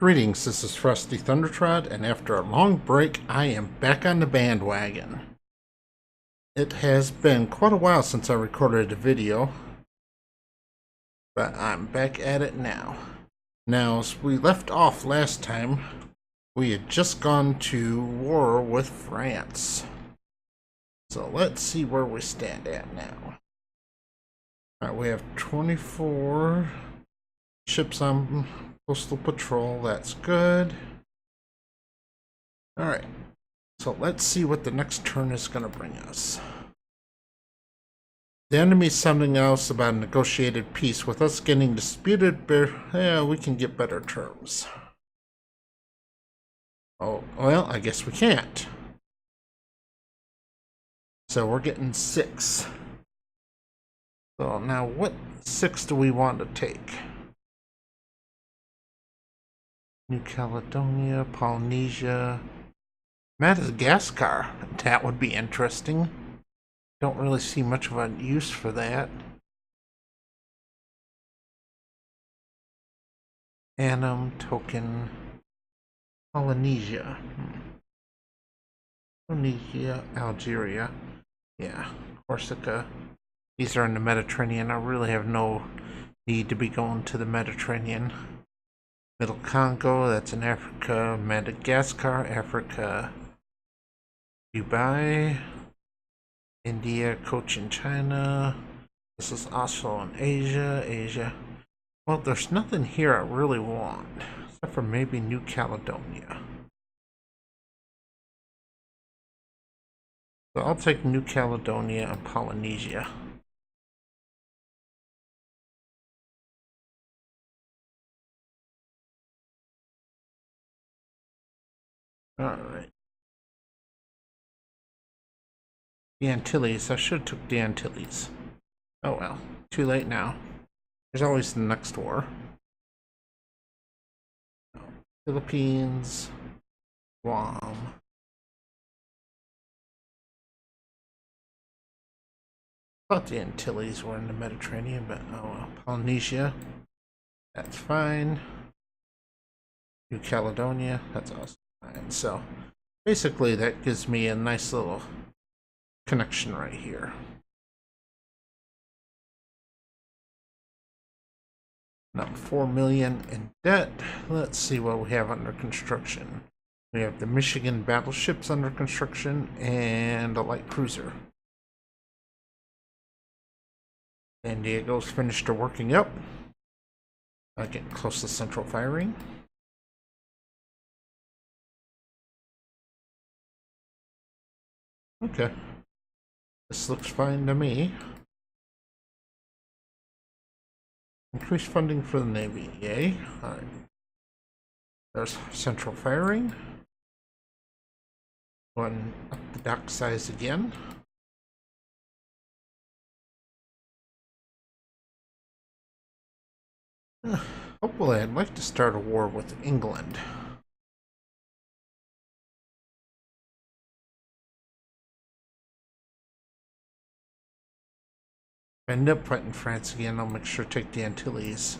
Greetings, this is Frosty Thundertrod, and after a long break, I am back on the bandwagon. It has been quite a while since I recorded a video, but I'm back at it now. Now, as we left off last time, we had just gone to war with France. So let's see where we stand at now. Alright, we have 24 ships on coastal patrol, that's good. Alright, so let's see what the next turn is going to bring us. The enemy's something else about a negotiated peace. With us getting disputed, we can get better terms. Oh, well, I guess we can't. So we're getting 6. So now what 6 do we want to take? New Caledonia, Polynesia, Madagascar. That would be interesting. Don't really see much of a use for that. Annam, Token, Polynesia. Polynesia, Algeria. Yeah, Corsica. These are in the Mediterranean. I really have no need to be going to the Mediterranean. Middle Congo, that's in Africa. Madagascar, Africa. Dubai. India, Cochin, China. This is also in Asia. Well, there's nothing here I really want, except for maybe New Caledonia. So I'll take New Caledonia and Polynesia. Alright. The Antilles. I should have took the Antilles. Oh well. Too late now. There's always the next war. Philippines. Guam. I thought the Antilles were in the Mediterranean, but oh well. Polynesia. That's fine. New Caledonia. That's also fine. So basically that gives me a nice little connection right here. Now 4 million in debt. Let's see what we have under construction. We have the Michigan battleships under construction and a light cruiser. San Diego's finished her working up. Getting close to central firing. Okay. This looks fine to me. Increased funding for the Navy. Yay. Alright. There's central firing. Going up the dock size again. Hopefully, I'd like to start a war with England. If I end up fighting France again, I'll make sure to take the Antilles.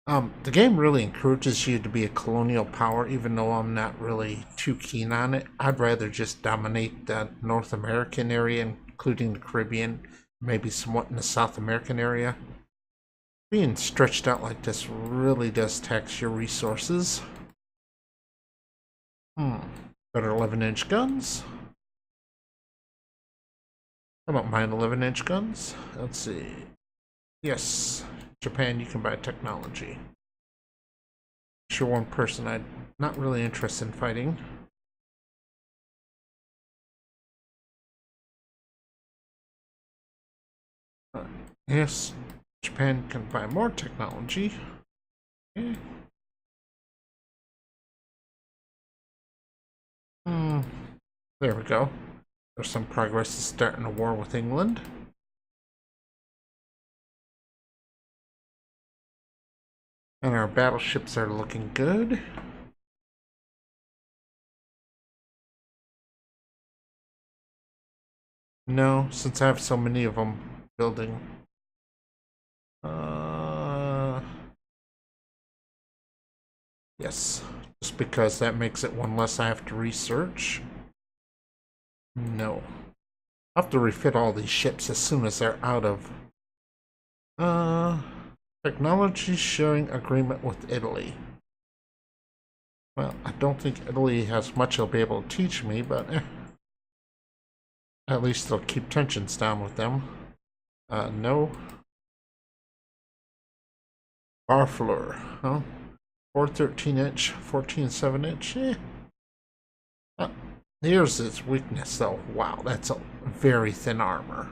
The game really encourages you to be a colonial power, even though I'm not really too keen on it. I'd rather just dominate the North American area, including the Caribbean, maybe somewhat in the South American area. Being stretched out like this really does tax your resources. Better 11-inch guns. I don't mind 11-inch guns. Let's see. Yes, Japan, you can buy technology. Sure, one person I'm not really interested in fighting. Yes, Japan can buy more technology. Okay. There we go. There's some progress to starting a war with England. And our battleships are looking good. No, since I have so many of them building. Yes, just because that makes it one less I have to research. No. I'll have to refit all these ships as soon as they're out of technology sharing agreement with Italy. Well, I don't think Italy has much they'll be able to teach me, but at least they'll keep tensions down with them. No. Barfleur, huh? 4 13-inch, 14 7-inch. Here's its weakness, though. Wow, that's a very thin armor.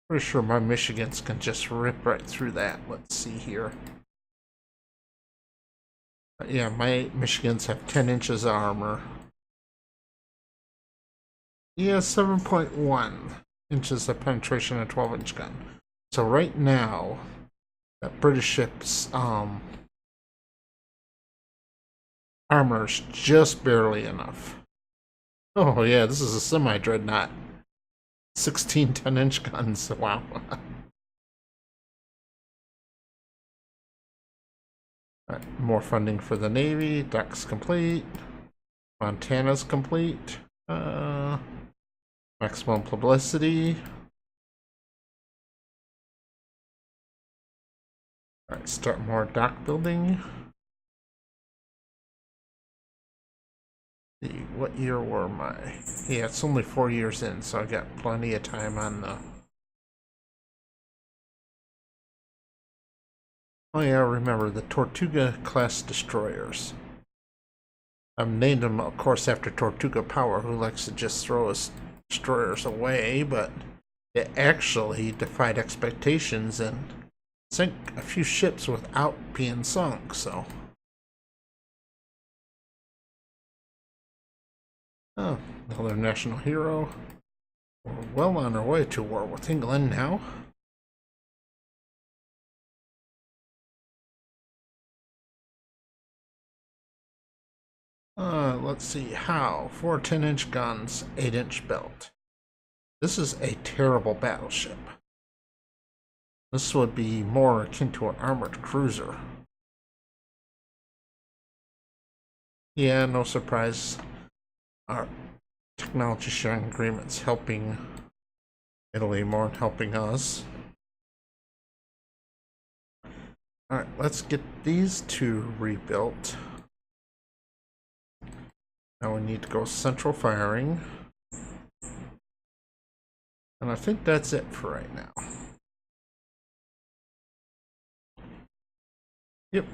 Pretty sure my Michigans can just rip right through that. Let's see here. Yeah, my Michigans have 10 inches of armor. Yeah, 7.1 inches of penetration and 12-inch gun. So right now, that British ship's armor's just barely enough. Oh yeah, this is a semi-dreadnought. 16 10-inch guns. Wow. Alright, more funding for the Navy. Docks complete. Montana's complete. Maximum publicity. Alright, start more dock building. See, what year were my... Yeah, it's only 4 years in, so I got plenty of time on the... Oh yeah, remember the Tortuga-class destroyers. I've named them, of course, after Tortuga Power, who likes to just throw his destroyers away, but it actually defied expectations and sank a few ships without being sunk, so... Oh, another national hero. We're well on our way to war with England now. Let's see, how? 4 10-inch guns, 8-inch belt. This is a terrible battleship. This would be more akin to an armored cruiser. Yeah, no surprise. Our technology sharing agreements helping Italy more than helping us. Alright, let's get these two rebuilt. Now we need to go central firing. And I think that's it for right now. Yep.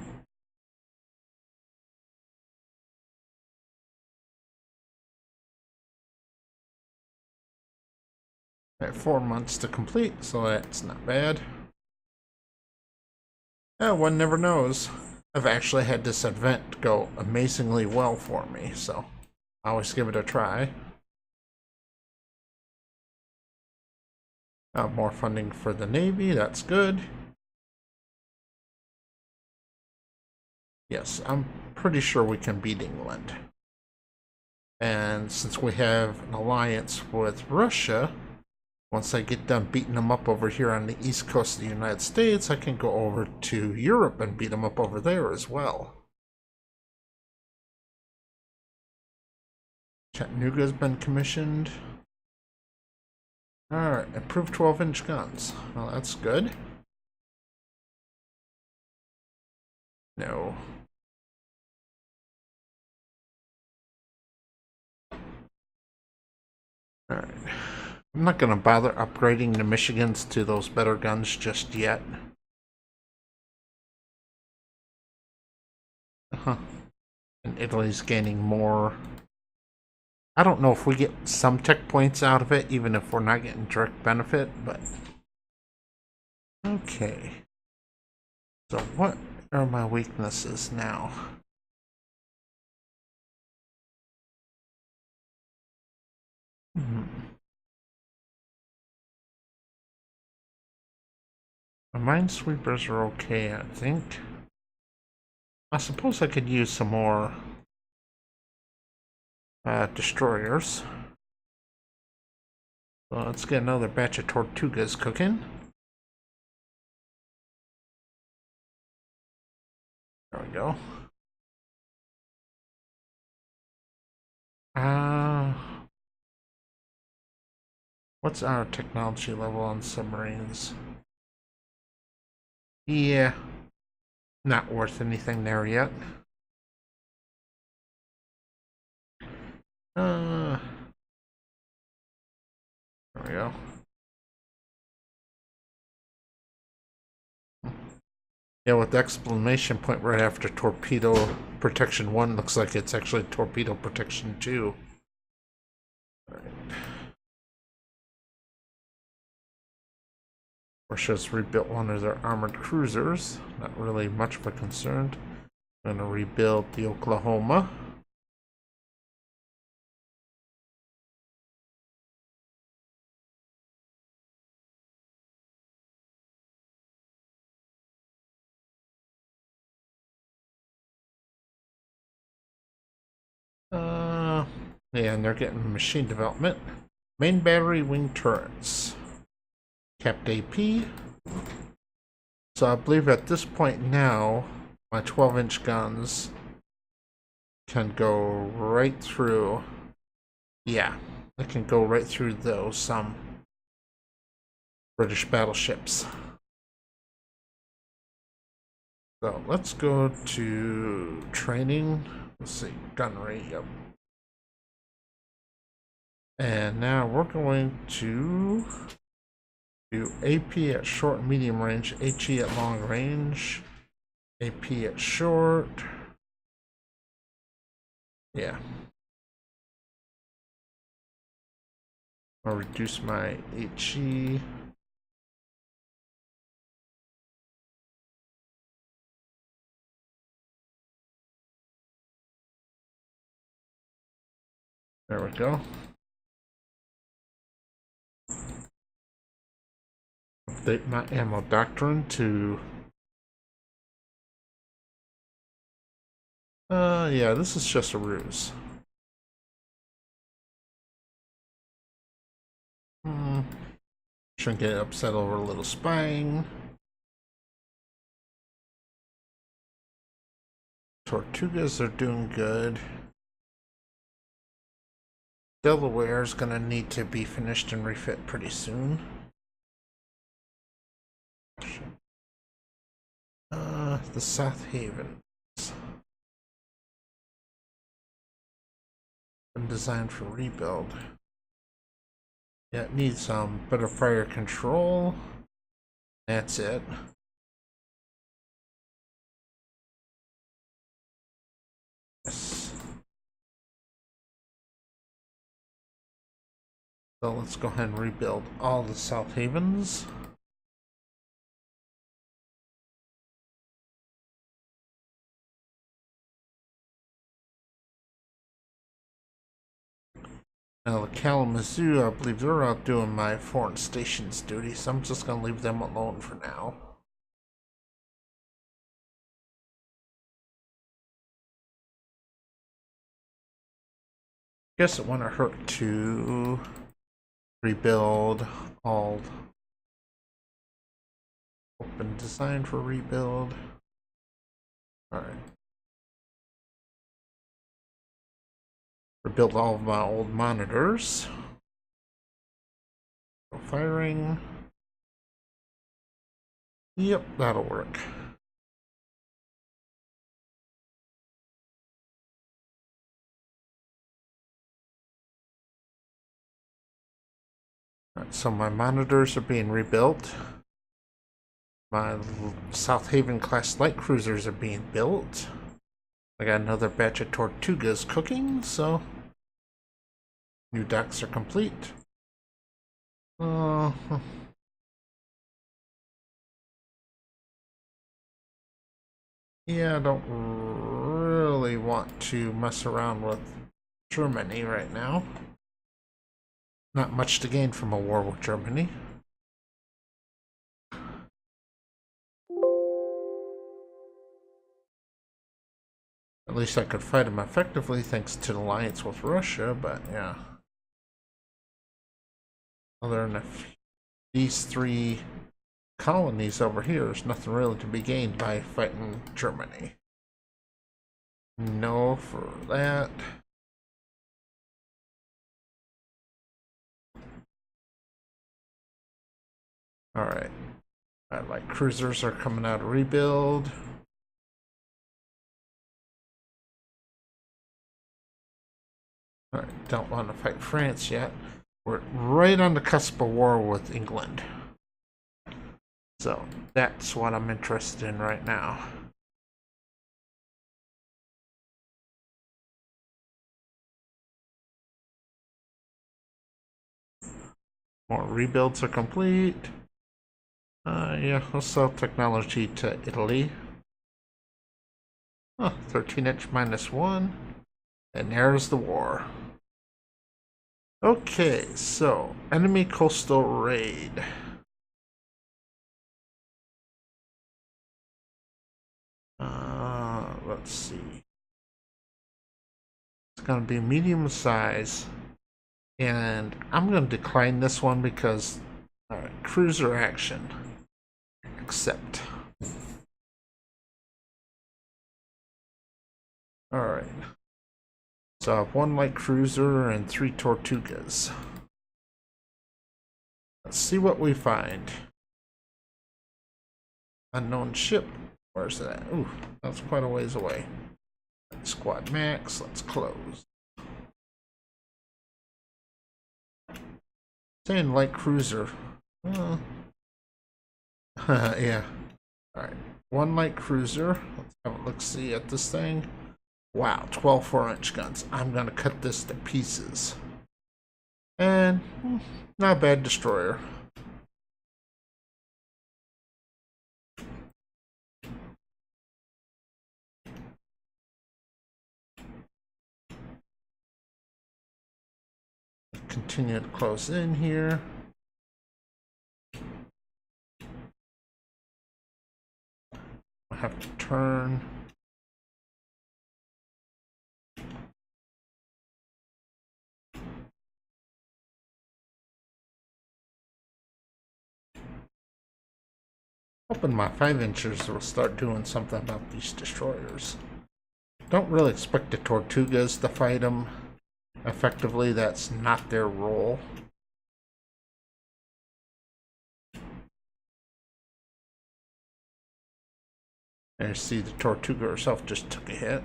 At 4 months to complete, so that's not bad. One never knows. I've actually had this event go amazingly well for me, so I always give it a try. More funding for the Navy, that's good. Yes, I'm pretty sure we can beat England. And since we have an alliance with Russia, once I get done beating them up over here on the east coast of the United States, I can go over to Europe and beat them up over there as well. Chattanooga's been commissioned. Alright, improved 12-inch guns. Well, that's good. No. Alright. I'm not going to bother upgrading the Michigans to those better guns just yet. And Italy's gaining more. I don't know if we get some tech points out of it, even if we're not getting direct benefit, but... Okay. So what are my weaknesses now? My minesweepers are okay, I think. I suppose I could use some more destroyers. So let's get another batch of Tortugas cooking. There we go. What's our technology level on submarines? Yeah, not worth anything there yet. There we go. Yeah, with the exclamation point right after torpedo protection 1, looks like it's actually torpedo protection 2. All right. Russia's rebuilt one of their armored cruisers. Not really much of a concern. I'm going to rebuild the Oklahoma. Yeah, and they're getting machine development. Main battery wing turrets. Capped AP. So I believe at this point now, my 12-inch guns can go right through. Yeah, they can go right through those British battleships. So let's go to training. Let's see, gunnery. Yep. And now we're going to do AP at short and medium range, HE at long range, AP at short. Yeah. I'll reduce my HE. There we go. Update my ammo doctrine to yeah, this is just a ruse. Shouldn't get upset over a little spying. Tortugas are doing good. Delaware is gonna need to be finished and refit pretty soon. The South Haven. Been designed for rebuild. Yeah, it needs some better fire control. That's it. Yes. So let's go ahead and rebuild all the South Havens. Now the Kalamazoo, I believe they're out doing my foreign stations duty, so I'm just going to leave them alone for now. Guess it wouldn't hurt to rebuild all open design for rebuild. Alright. Rebuild all of my old monitors. Firing. Yep, that'll work. Alright, so my monitors are being rebuilt. My South Haven class light cruisers are being built. I got another batch of Tortugas cooking, so new docks are complete. Yeah, I don't really want to mess around with Germany right now. Not much to gain from a war with Germany. At least I could fight them effectively thanks to the alliance with Russia, but yeah. Other than these 3 colonies over here, there's nothing really to be gained by fighting Germany. No for that. Alright. Like cruisers are coming out of rebuild. Alright, don't want to fight France yet. We're right on the cusp of war with England. So that's what I'm interested in right now. More rebuilds are complete. Yeah, we'll sell technology to Italy. Oh, 13-inch -1. And there's the war. Okay, so enemy coastal raid. Let's see. It's gonna be medium size, and I'm gonna decline this one because cruiser action. Accept. All right. So I have 1 light cruiser and 3 Tortugas. Let's see what we find. Unknown ship. Where's that? Ooh, that's quite a ways away. Squad max. Let's close. Saying light cruiser. Yeah. Alright. 1 light cruiser. Let's have a look-see at this thing. Wow, 12 4-inch guns. I'm going to cut this to pieces. And not a bad destroyer. Continue to close in here. I have to turn. Hoping my 5-inchers will start doing something about these destroyers. Don't really expect the Tortugas to fight them effectively. That's not their role. And you see the Tortuga herself just took a hit.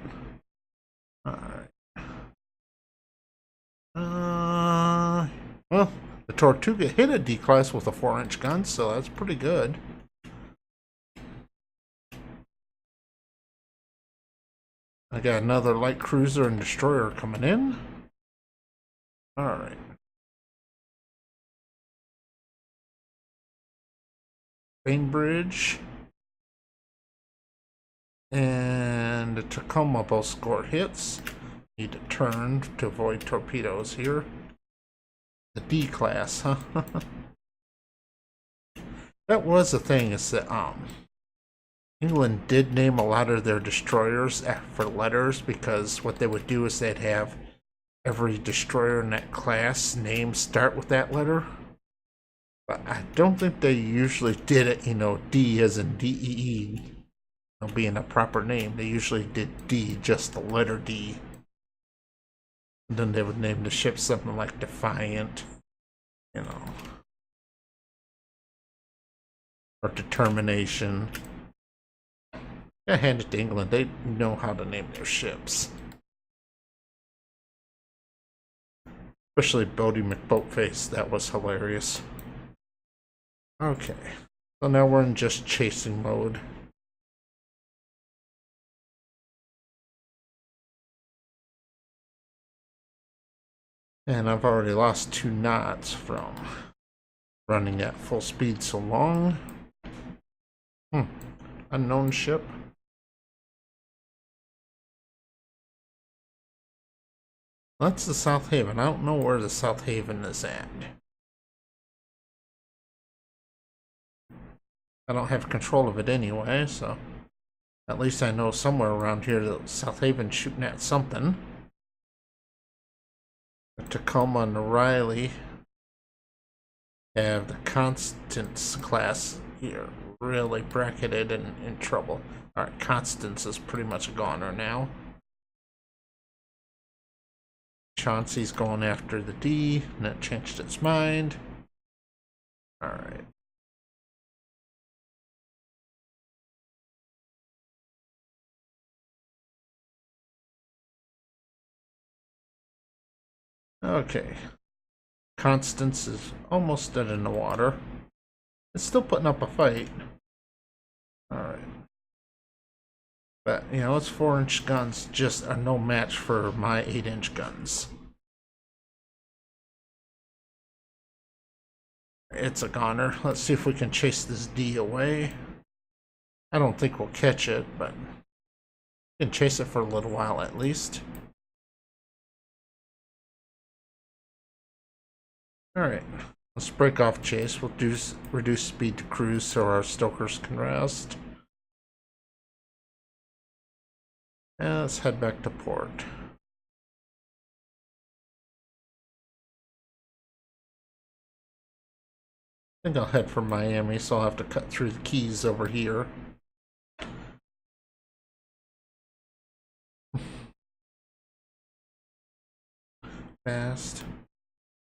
Alright. Well, the Tortuga hit a D-class with a 4-inch gun, so that's pretty good. I got another light cruiser and destroyer coming in. Alright. Bainbridge and the Tacoma both score hits. Need to turn to avoid torpedoes here. The D class, huh? That was the thing, is that England did name a lot of their destroyers for letters, because what they would do is they'd have every destroyer in that class name start with that letter. But I don't think they usually did it, you know, D as in D-E-E, you know, being a proper name. They usually did D, just the letter D. And then they would name the ship something like Defiant, you know, or Determination. I hand it to England. They know how to name their ships. Especially Bodie McBoatface. That was hilarious. Okay. So now we're in just chasing mode. And I've already lost 2 knots from running at full speed so long. Unknown ship. That's the South Haven. I don't know where the South Haven is at. I don't have control of it anyway, so at least I know somewhere around here that South Haven's shooting at something. The Tacoma and the Riley have the Constance class here really bracketed and in trouble. Alright, Constance is pretty much a goner now. Chauncey's going after the D, and it changed its mind. Alright. Okay. Constance is almost dead in the water. It's still putting up a fight. Alright. But, you know, its 4-inch guns just are no match for my 8-inch guns. It's a goner. Let's see if we can chase this D away. I don't think we'll catch it, but we can chase it for a little while at least. Alright, let's break off chase. We'll reduce speed to cruise so our stokers can rest. And let's head back to port. I think I'll head for Miami, so I'll have to cut through the Keys over here. Fast.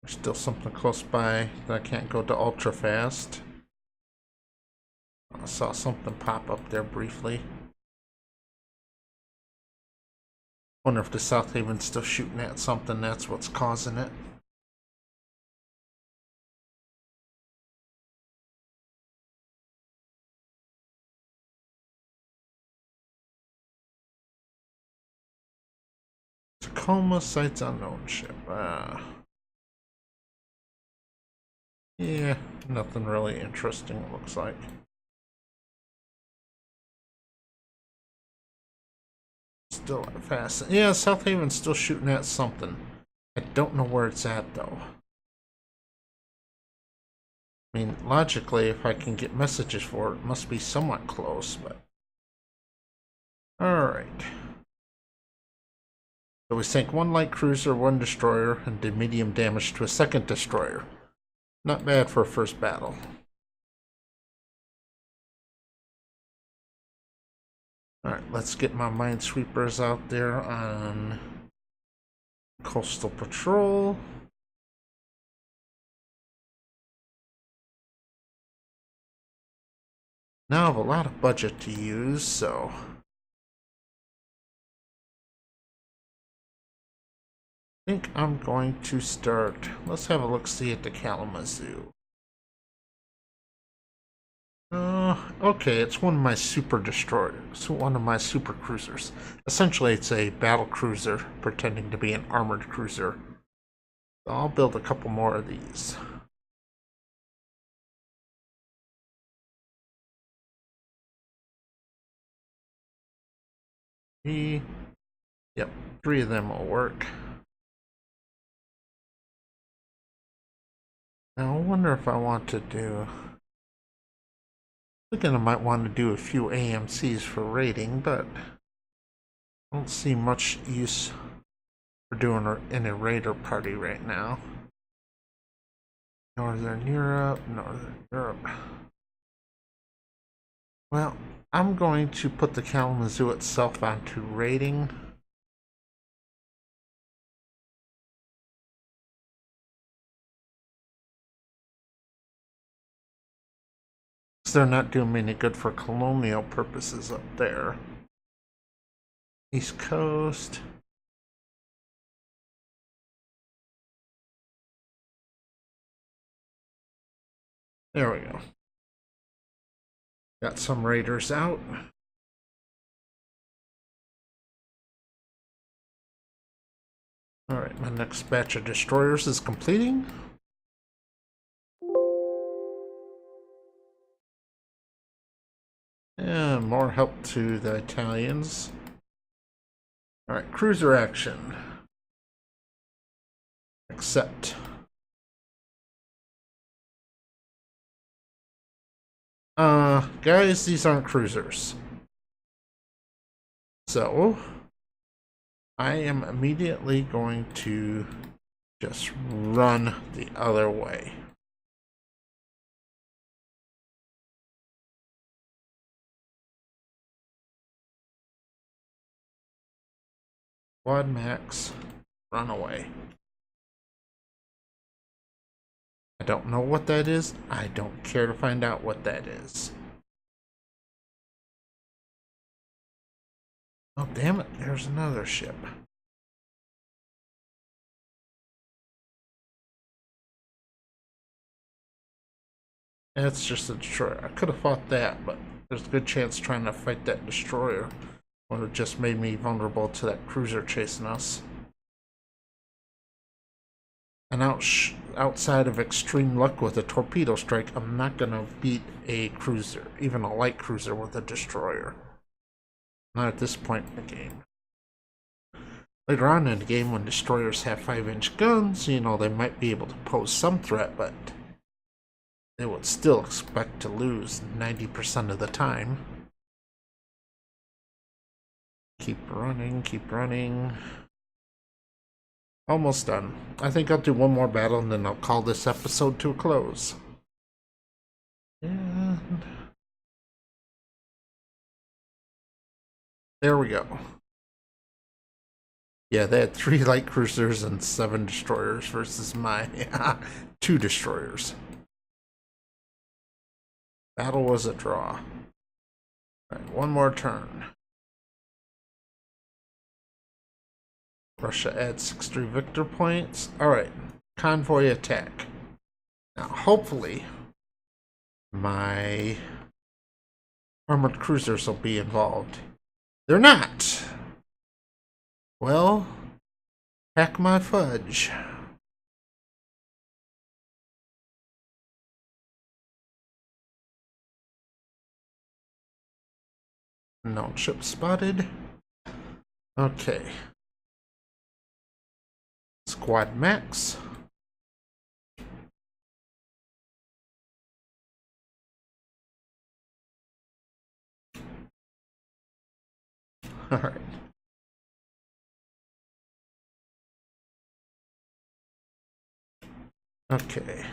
There's still something close by that I can't go to ultra fast. I saw something pop up there briefly. Wonder if the South Haven's still shooting at something, that's what's causing it. Tacoma sights unknown ship. Yeah, nothing really interesting, it looks like. Still fast. Yeah, South Haven's still shooting at something. I don't know where it's at, though. I mean, logically, if I can get messages for it, it must be somewhat close, but... Alright. So we sank one light cruiser, one destroyer, and did medium damage to a second destroyer. Not bad for a first battle. Alright, let's get my minesweepers out there on coastal patrol. Now I have a lot of budget to use, so... I think I'm going to start... Let's have a look-see at the Kalamazoo. Okay, it's one of my super destroyers, one of my super cruisers. Essentially, it's a battle cruiser pretending to be an armored cruiser. So I'll build a couple more of these. Yep, 3 of them will work. Now I wonder if I want to do... Thinking I might want to do a few AMCs for raiding, but I don't see much use for doing it in a raider party right now. Northern Europe. Well, I'm going to put the Kalamazoo itself onto raiding. They're not doing me any good for colonial purposes up there. East Coast. There we go. Got some raiders out. Alright, my next batch of destroyers is completing. And more help to the Italians. Alright, cruiser action. Accept. Guys, these aren't cruisers. So, I am immediately going to just run the other way. Quad max, run away. I don't know what that is. I don't care to find out what that is. Oh, damn it. There's another ship. That's just a destroyer. I could have fought that, but there's a good chance trying to fight that destroyer would have just made me vulnerable to that cruiser chasing us. And outside of extreme luck with a torpedo strike, I'm not going to beat a cruiser, even a light cruiser with a destroyer. Not at this point in the game. Later on in the game, when destroyers have 5-inch guns, you know, they might be able to pose some threat, but they would still expect to lose 90% of the time. Keep running, keep running. Almost done. I think I'll do one more battle and then I'll call this episode to a close. And there we go. Yeah, they had 3 light cruisers and 7 destroyers versus my 2 destroyers. Battle was a draw. Alright, one more turn. Russia adds 63 victor points. Alright, convoy attack. Now, hopefully, my armored cruisers will be involved. They're not! Well, heck my fudge. No ship spotted. Okay. Squad max. All right. Okay.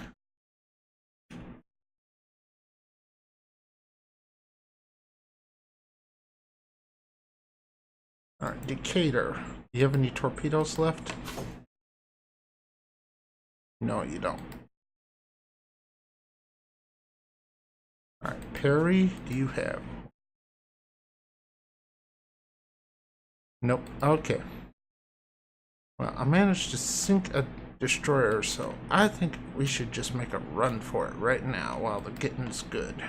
All right, Decatur. Do you have any torpedoes left? No, you don't. All right, Perry, do you have? Nope. Okay. Well, I managed to sink a destroyer, so I think we should just make a run for it right now while the getting's good.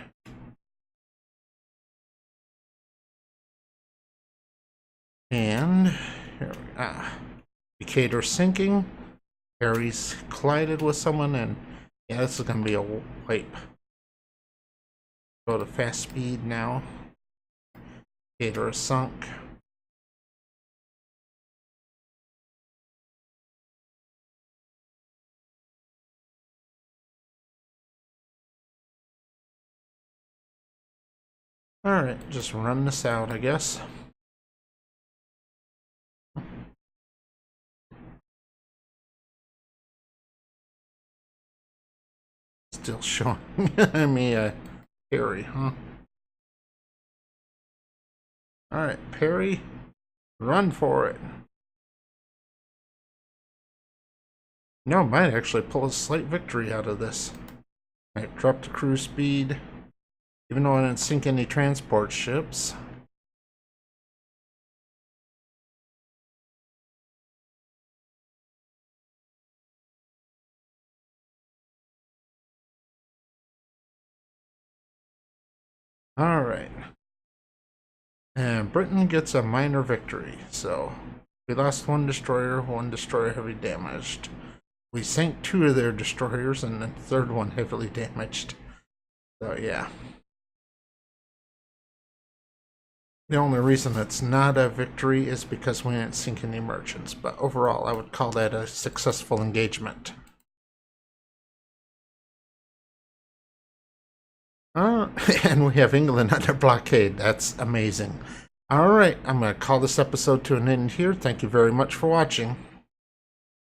And here we are. Decatur sinking. Perry's collided with someone, and yeah, this is gonna be a wipe. Go to fast speed now. Decatur is sunk. Alright, just run this out, I guess. Still showing me a Perry, huh? Alright, Perry, run for it. No, might actually pull a slight victory out of this. Alright, drop to cruise speed. Even though I didn't sink any transport ships. Alright. And Britain gets a minor victory. So we lost 1 destroyer heavily damaged. We sank 2 of their destroyers and the 3rd one heavily damaged. So yeah. The only reason it's not a victory is because we didn't sink any merchants. But overall, I would call that a successful engagement. And we have England under blockade. That's amazing. All right, I'm going to call this episode to an end here. Thank you very much for watching.